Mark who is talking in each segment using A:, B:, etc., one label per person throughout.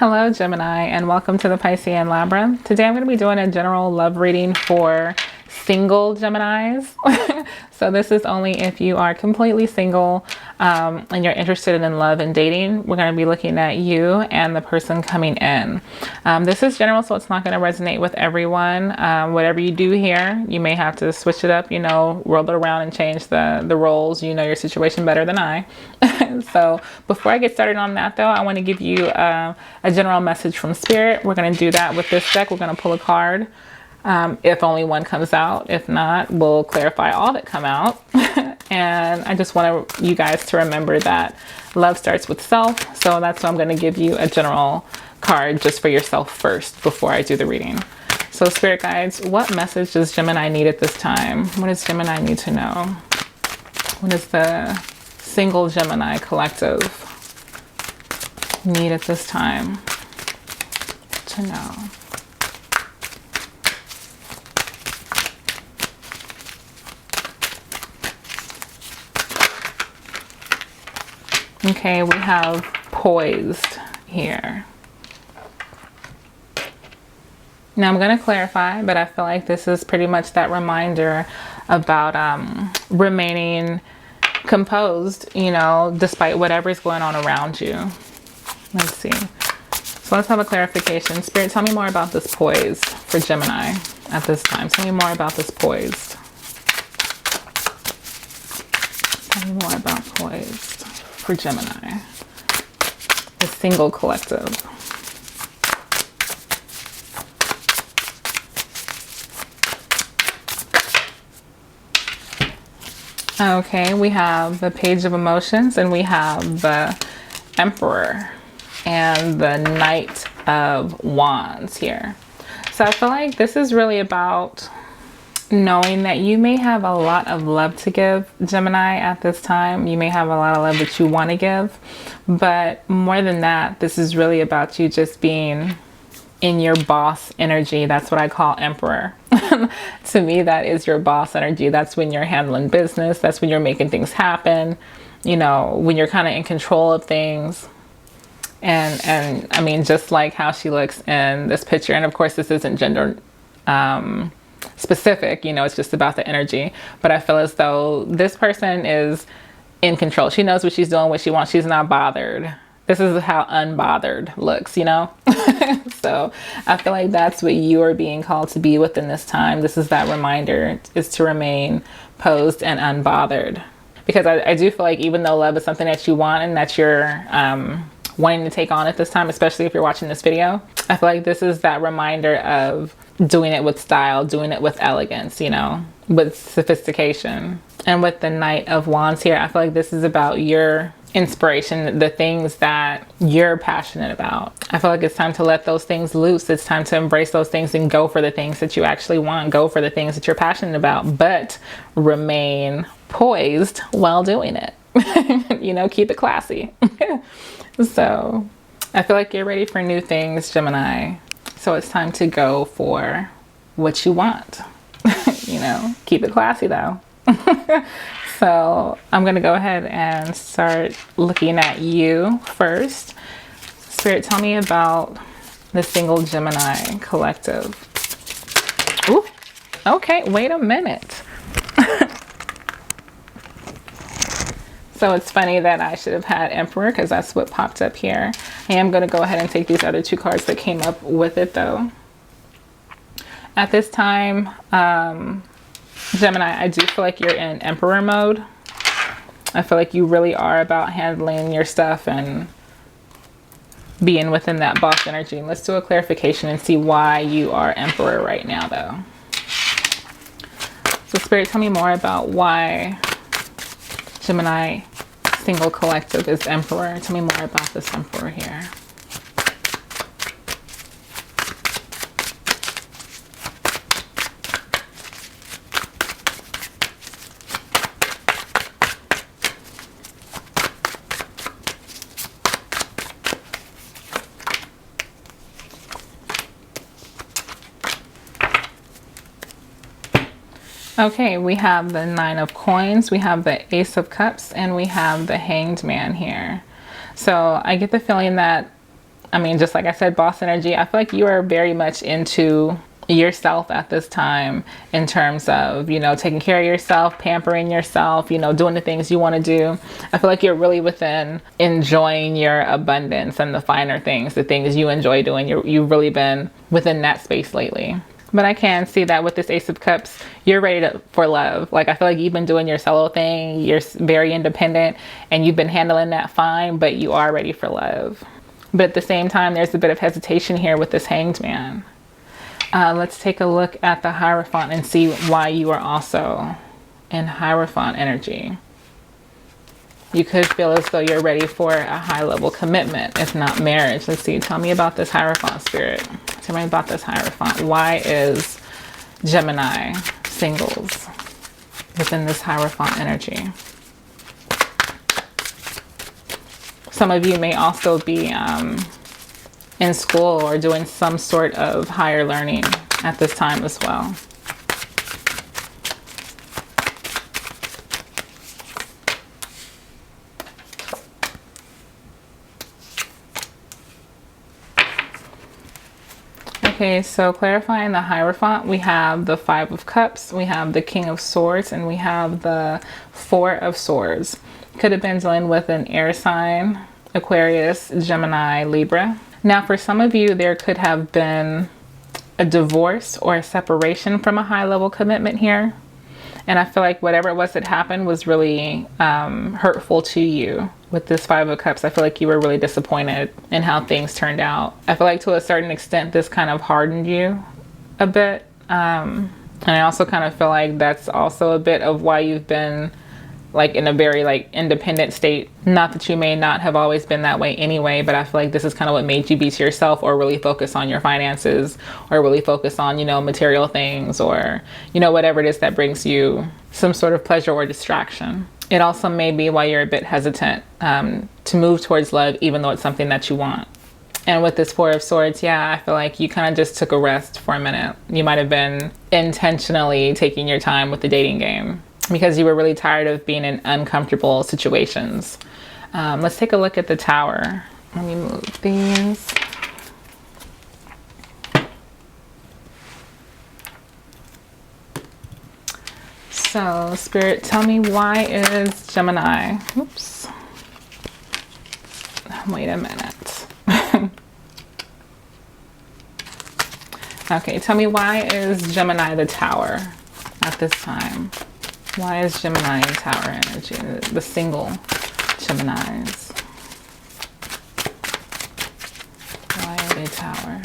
A: Hello Gemini, and welcome to the Piscean Labyrinth. Today I'm going to be doing a general love reading for single Geminis. So this is only if you are completely single and you're interested in love and dating. We're going to be looking at you and the person coming in. This is general, so it's not going to resonate with everyone. Whatever you do here, you may have to switch it up, roll it around and change the roles. You know your situation better than I. So before I get started on that though, I want to give you a general message from Spirit. We're going to do that with this deck. We're going to pull a card. If only one comes out. If not, we'll clarify all that come out. And I just want you guys to remember that love starts with self. So that's why I'm going to give you a general card just for yourself first before I do the reading. So Spirit guides, what message does Gemini need at this time? What does Gemini need to know? What does the single Gemini collective need at this time to know? Okay, we have poised here. Now I'm going to clarify, but I feel like this is pretty much that reminder about remaining composed, despite whatever's going on around you. Let's see. So let's have a clarification. Spirit, tell me more about this poise for Gemini at this time. Tell me more about this poised. Tell me more about poised for Gemini, the single collective. Okay, we have the Page of Emotions, and we have the Emperor and the Knight of Wands here. So I feel like this is really about knowing that you may have a lot of love to give, Gemini, at this time. You may have a lot of love that you want to give, but more than that, this is really about you just being in your boss energy. That's what I call Emperor. To me, that is your boss energy. That's when you're handling business. That's when you're making things happen, when you're kind of in control of things. And I mean, just like how she looks in this picture, and of course this isn't gender specific, it's just about the energy, but I feel as though this person is in control. She knows what she's doing, what she wants. She's not bothered. This is how unbothered looks, So I feel like that's what you are being called to be within this time. This is that reminder, is to remain posed and unbothered, because I do feel like even though love is something that you want and that you're wanting to take on at this time, especially if you're watching this video, I feel like this is that reminder of doing it with style, doing it with elegance, with sophistication. And with the Knight of Wands here, I feel like this is about your inspiration, the things that you're passionate about. I feel like it's time to let those things loose. It's time to embrace those things and go for the things that you actually want. Go for the things that you're passionate about, but remain poised while doing it. Keep it classy. So I feel like you're ready for new things, Gemini. So it's time to go for what you want. Keep it classy though. So I'm going to go ahead and start looking at you first. Spirit, tell me about the single Gemini collective. Ooh, okay, wait a minute. So it's funny that I should have had Emperor, because that's what popped up here. I am going to go ahead and take these other two cards that came up with it though. At this time, Gemini, I do feel like you're in Emperor mode. I feel like you really are about handling your stuff and being within that boss energy. Let's do a clarification and see why you are Emperor right now though. So Spirit, tell me more about why Gemini single collective is Emperor. Tell me more about this Emperor here. Okay, we have the Nine of Coins, we have the Ace of Cups, and we have the Hanged Man here. So I get the feeling that I mean, just like I said, boss energy. I feel like you are very much into yourself at this time, in terms of, you know, taking care of yourself, pampering yourself, you know, doing the things you want to do. I feel like you're really within enjoying your abundance and the finer things, the things you enjoy doing. You've really been within that space lately. But I can see that with this Ace of Cups, you're ready for love. Like, I feel like you've been doing your solo thing. You're very independent and you've been handling that fine, but you are ready for love. But at the same time, there's a bit of hesitation here with this Hanged Man. Let's take a look at the Hierophant and see why you are also in Hierophant energy. You could feel as though you're ready for a high level commitment, if not marriage. Let's see. Tell me about this Hierophant spirit. Tell me about this Hierophant. Why is Gemini singles within this Hierophant energy? Some of you may also be in school or doing some sort of higher learning at this time as well. Okay, so clarifying the Hierophant, we have the Five of Cups, we have the King of Swords, and we have the Four of Swords. Could have been dealing with an air sign, Aquarius, Gemini, Libra. Now, for some of you, there could have been a divorce or a separation from a high-level commitment here. And I feel like whatever it was that happened was really hurtful to you. With this Five of Cups, I feel like you were really disappointed in how things turned out. I feel like to a certain extent, this kind of hardened you a bit. And I also kind of feel like that's also a bit of why you've been like in a very like independent state. Not that you may not have always been that way anyway, but I feel like this is kind of what made you be to yourself, or really focus on your finances, or really focus on, you know, material things, or, you know, whatever it is that brings you some sort of pleasure or distraction. It also may be why you're a bit hesitant to move towards love, even though it's something that you want. And with this Four of Swords, yeah, I feel like you kind of just took a rest for a minute. You might have been intentionally taking your time with the dating game, because you were really tired of being in uncomfortable situations. Let's take a look at the Tower. Let me move these. So, Spirit, tell me, why is Gemini? Oops. Wait a minute. Okay, tell me, why is Gemini the Tower at this time? Why is Gemini in Tower energy? The single Geminis. Why are they Tower?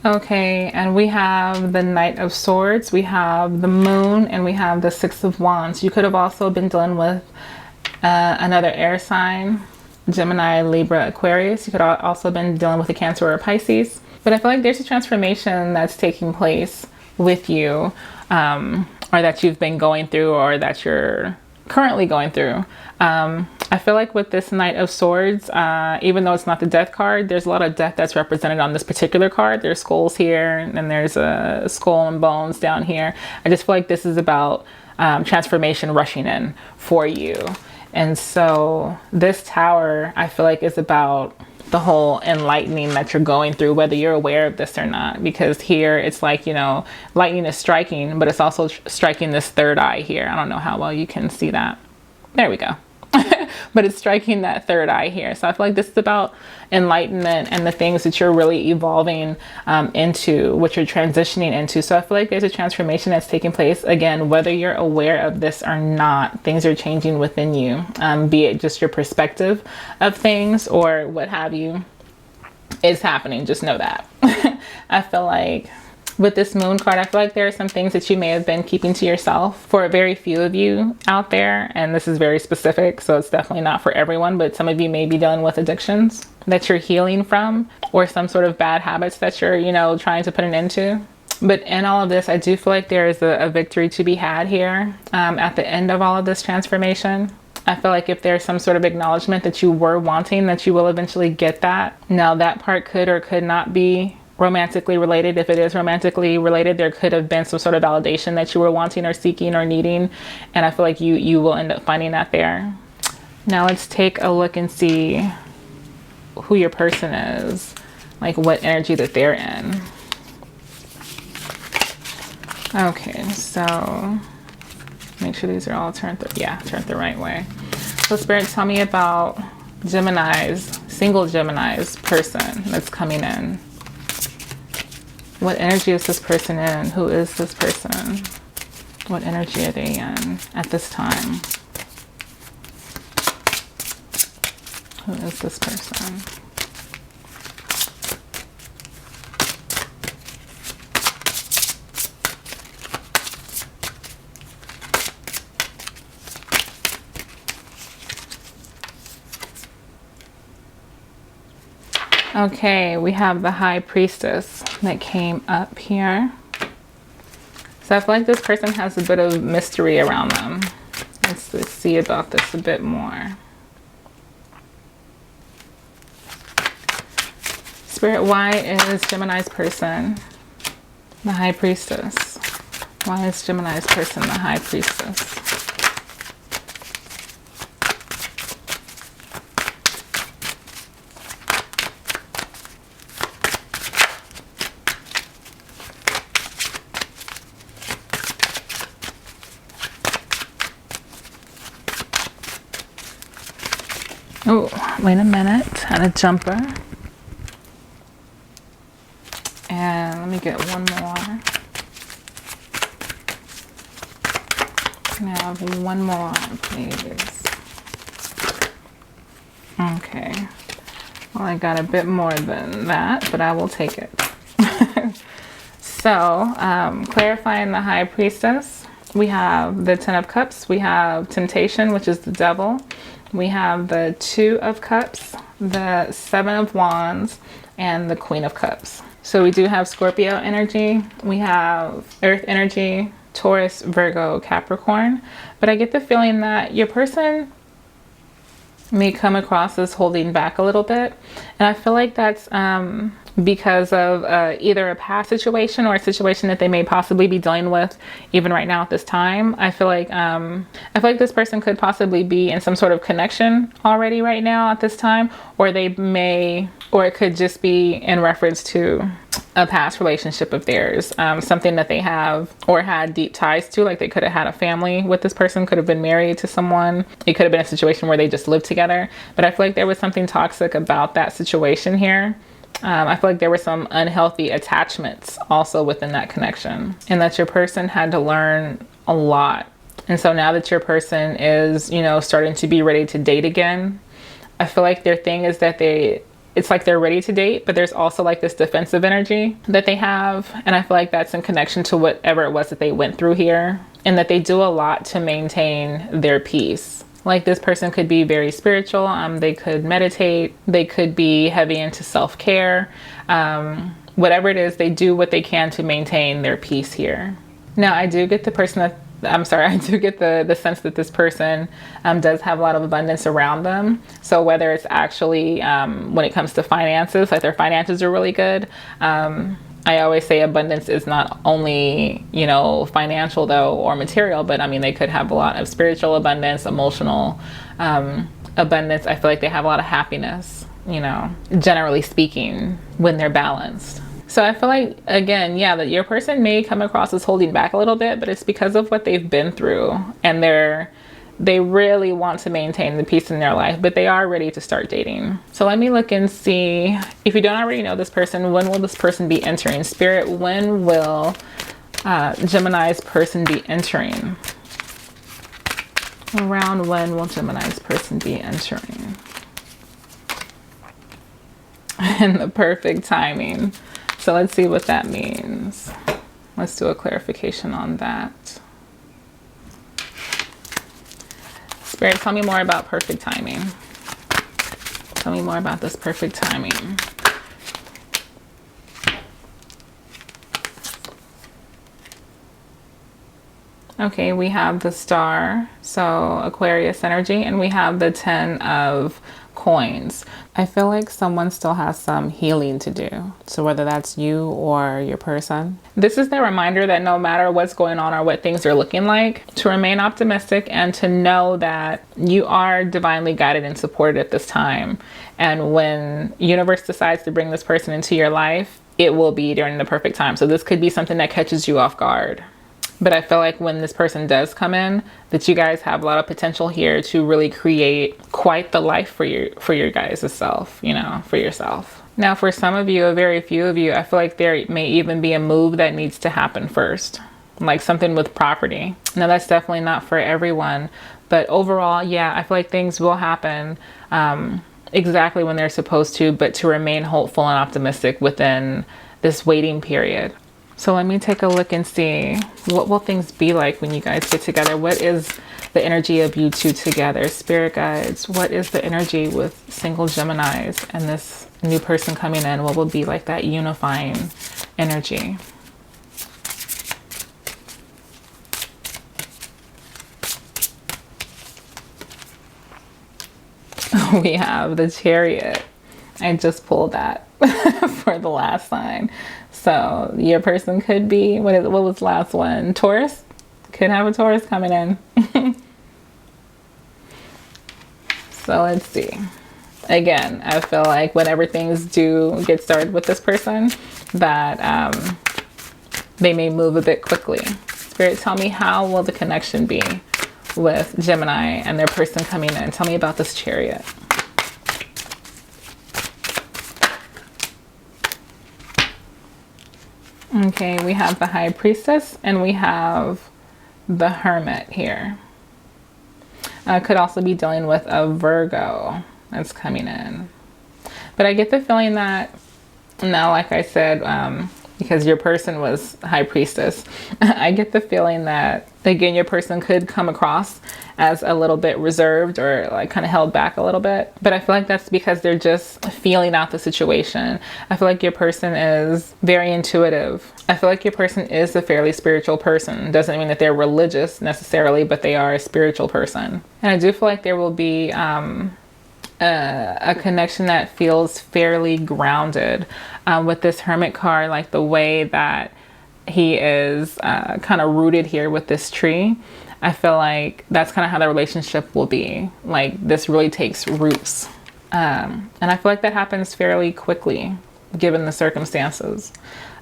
A: Okay, and we have the Knight of Swords, we have the Moon, and we have the Six of Wands. You could have also been dealing with another air sign, Gemini, Libra, Aquarius. You could have also been dealing with a Cancer or a Pisces. But I feel like there's a transformation that's taking place with you, or that you've been going through, or that you're currently going through. I feel like with this Knight of Swords, even though it's not the death card, there's a lot of death that's represented on this particular card. There's skulls here, and there's a skull and bones down here. I just feel like this is about transformation rushing in for you. And so this Tower, I feel like, is about the whole enlightening that you're going through, whether you're aware of this or not. Because here it's like, you know, lightning is striking, but it's also striking this third eye here. I don't know how well you can see that. There we go. But it's striking that third eye here. So I feel like this is about enlightenment and the things that you're really evolving into, what you're transitioning into. So I feel like there's a transformation that's taking place. Again, whether you're aware of this or not, things are changing within you, be it just your perspective of things or what have you. It's happening. Just know that. I feel like with this Moon card, I feel like there are some things that you may have been keeping to yourself for a very few of you out there. And this is very specific, so it's definitely not for everyone, but some of you may be dealing with addictions that you're healing from, or some sort of bad habits that you're, you know, trying to put an end to. But in all of this, I do feel like there is a victory to be had here at the end of all of this transformation. I feel like if there's some sort of acknowledgement that you were wanting, that you will eventually get that. Now that part could or could not be romantically related. If it is romantically related, there could have been some sort of validation that you were wanting or seeking or needing. And I feel like you will end up finding that there. Now let's take a look and see who your person is, like what energy that they're in. Okay, so make sure these are all turned the right way. So Spirit, tell me about single Gemini's person that's coming in. What energy is this person in? Who is this person? What energy are they in at this time? Who is this person? Okay, we have the High Priestess that came up here. So I feel like this person has a bit of mystery around them. Let's see about this a bit more. Spirit, why is Gemini's person the High Priestess? Why is Gemini's person the High Priestess? Oh, wait a minute, and a jumper. And let me get one more. Can I have one more, please? Okay. Well, I got a bit more than that, but I will take it. So, clarifying the High Priestess, we have the Ten of Cups, we have Temptation, which is the devil. We have the Two of Cups, the Seven of Wands, and the Queen of Cups. So we do have Scorpio energy, we have Earth energy, Taurus, Virgo, Capricorn. But I get the feeling that your person may come across as holding back a little bit. And I feel like that's because of either a past situation or a situation that they may possibly be dealing with even right now at this time. I feel like this person could possibly be in some sort of connection already right now at this time, or it could just be in reference to a past relationship of theirs, something that they have or had deep ties to, like they could have had a family with this person, could have been married to someone. It could have been a situation where they just lived together. But I feel like there was something toxic about that situation here. I feel like there were some unhealthy attachments also within that connection, and that your person had to learn a lot. And so now that your person is, starting to be ready to date again, I feel like their thing is that it's like they're ready to date, but there's also like this defensive energy that they have. And I feel like that's in connection to whatever it was that they went through here, and that they do a lot to maintain their peace. Like this person could be very spiritual. They could meditate. They could be heavy into self-care. Whatever it is, they do what they can to maintain their peace here. Now, I do get the sense that this person does have a lot of abundance around them. So whether it's actually when it comes to finances, like their finances are really good. I always say abundance is not only, financial though, or material, but I mean, they could have a lot of spiritual abundance, emotional abundance. I feel like they have a lot of happiness, generally speaking, when they're balanced. So I feel like, again, that your person may come across as holding back a little bit, but it's because of what they've been through, and they really want to maintain the peace in their life, but they are ready to start dating. So let me look and see, if you don't already know this person, when will this person be entering? Spirit, when will Gemini's person be entering? Around when will Gemini's person be entering? And the perfect timing. So let's see what that means. Let's do a clarification on that. Spirit, tell me more about perfect timing. Tell me more about this perfect timing. Okay, we have the Star, so Aquarius energy, and we have the 10 of coins. I feel like someone still has some healing to do. So whether that's you or your person. This is the reminder that no matter what's going on or what things are looking like, to remain optimistic and to know that you are divinely guided and supported at this time. And when universe decides to bring this person into your life, it will be during the perfect time. So this could be something that catches you off guard. But I feel like when this person does come in, that you guys have a lot of potential here to really create quite the life for your guys' self, you know, for yourself. Now, for some of you, a very few of you, I feel like there may even be a move that needs to happen first, like something with property. Now, that's definitely not for everyone, but overall, yeah, I feel like things will happen exactly when they're supposed to, but to remain hopeful and optimistic within this waiting period. So let me take a look and see, what will things be like when you guys get together? What is the energy of you two together? Spirit guides, what is the energy with single Geminis and this new person coming in? What will be like that unifying energy? We have the Chariot. I just pulled that for the last sign. So your person could be, what was the last one? Taurus? Could have a Taurus coming in. So let's see. Again, I feel like whenever things do get started with this person, that they may move a bit quickly. Spirit, tell me, how will the connection be with Gemini and their person coming in? Tell me about this Chariot. Okay, we have the High Priestess and we have the Hermit here. Could also be dealing with a Virgo that's coming in. But I get the feeling that, now, like I said, because your person was High Priestess, I get the feeling that, again, your person could come across as a little bit reserved or like kind of held back a little bit. But I feel like that's because they're just feeling out the situation. I feel like your person is very intuitive. I feel like your person is a fairly spiritual person. Doesn't mean that they're religious necessarily, but they are a spiritual person. And I do feel like there will be a connection that feels fairly grounded with this Hermit card, like the way that he is kind of rooted here with this tree. I feel like that's kind of how the relationship will be. Like, this really takes roots. And I feel like that happens fairly quickly, given the circumstances.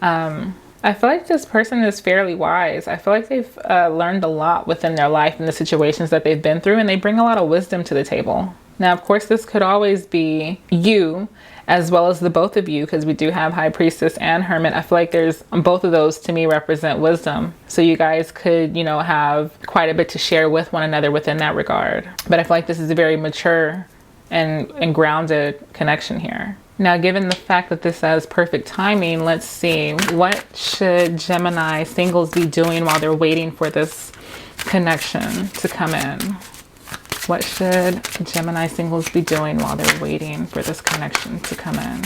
A: I feel like this person is fairly wise. I feel like they've learned a lot within their life and the situations that they've been through, and they bring a lot of wisdom to the table. Now, of course, this could always be you as well as the both of you, because we do have High Priestess and Hermit. I feel like there's both of those to me represent wisdom. So you guys could, you know, have quite a bit to share with one another within that regard. But I feel like this is a very mature and grounded connection here. Now, given the fact that this has perfect timing, let's see, what should Gemini singles be doing while they're waiting for this connection to come in? What should Gemini singles be doing while they're waiting for this connection to come in?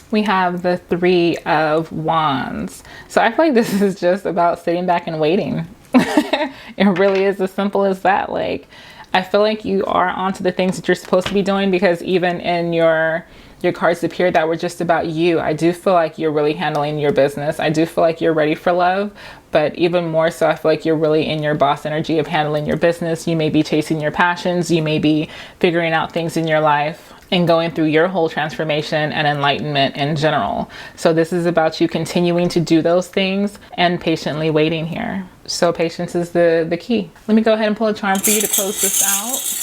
A: We have the Three of Wands. So I feel like this is just about sitting back and waiting. It really is as simple as that. Like, I feel like you are onto the things that you're supposed to be doing, because even in your cards appear that were just about you. I do feel like you're really handling your business. I do feel like you're ready for love, but even more so, I feel like you're really in your boss energy of handling your business. You may be chasing your passions. You may be figuring out things in your life and going through your whole transformation and enlightenment in general. So this is about you continuing to do those things and patiently waiting here. So patience is the key. Let me go ahead and pull a charm for you to close this out.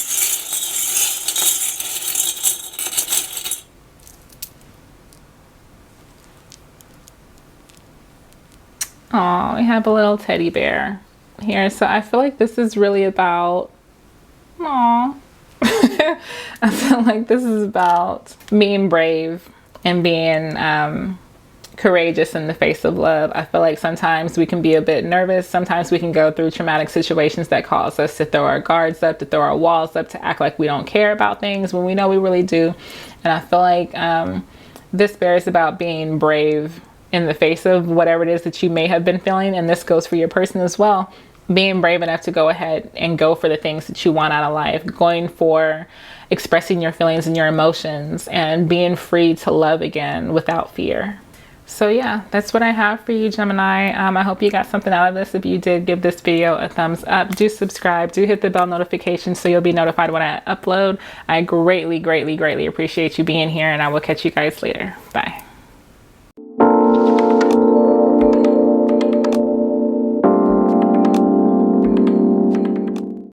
A: Oh, we have a little teddy bear here. So I feel like this is really about, aw. I feel like this is about being brave and being courageous in the face of love. I feel like sometimes we can be a bit nervous. Sometimes we can go through traumatic situations that cause us to throw our guards up, to throw our walls up, to act like we don't care about things when we know we really do. And I feel like this bear is about being brave in the face of whatever it is that you may have been feeling. And this goes for your person as well. Being brave enough to go ahead and go for the things that you want out of life, going for expressing your feelings and your emotions, and being free to love again without fear. So yeah, that's what I have for you, Gemini. I hope you got something out of this. If you did, give this video a thumbs up. Do subscribe. Do hit the bell notification so you'll be notified when I upload. I greatly, greatly, greatly appreciate you being here, and I will catch you guys later. Bye.